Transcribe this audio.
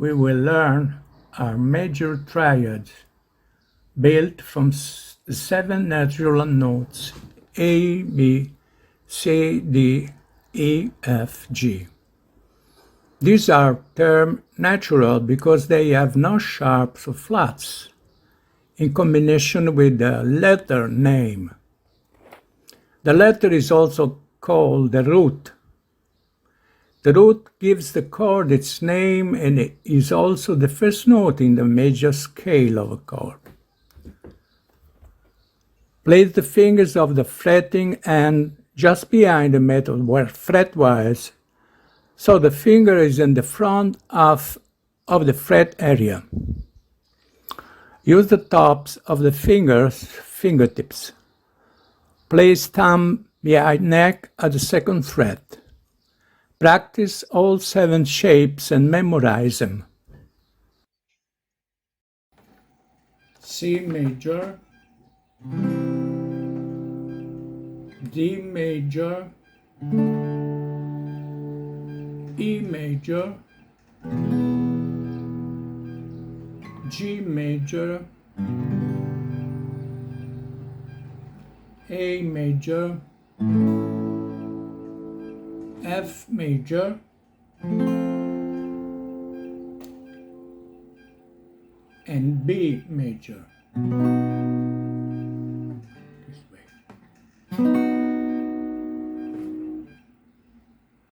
we will learn are major triads built from 7 natural notes A, B, C, D, E, F, G. These are termed natural because they have no sharps or flats, in combination with the letter name. The letter is also called the root. The root gives the chord its name and it is also the first note in the major scale of a chord. Place the fingers of the fretting hand just behind the metal fretwise, so the finger is in the front of the fret area. Use the tops of the fingertips. Place thumb behind neck at the second fret. Practice all 7 shapes and memorize them. C major, D major, E major, G major, A major, F major, and B major.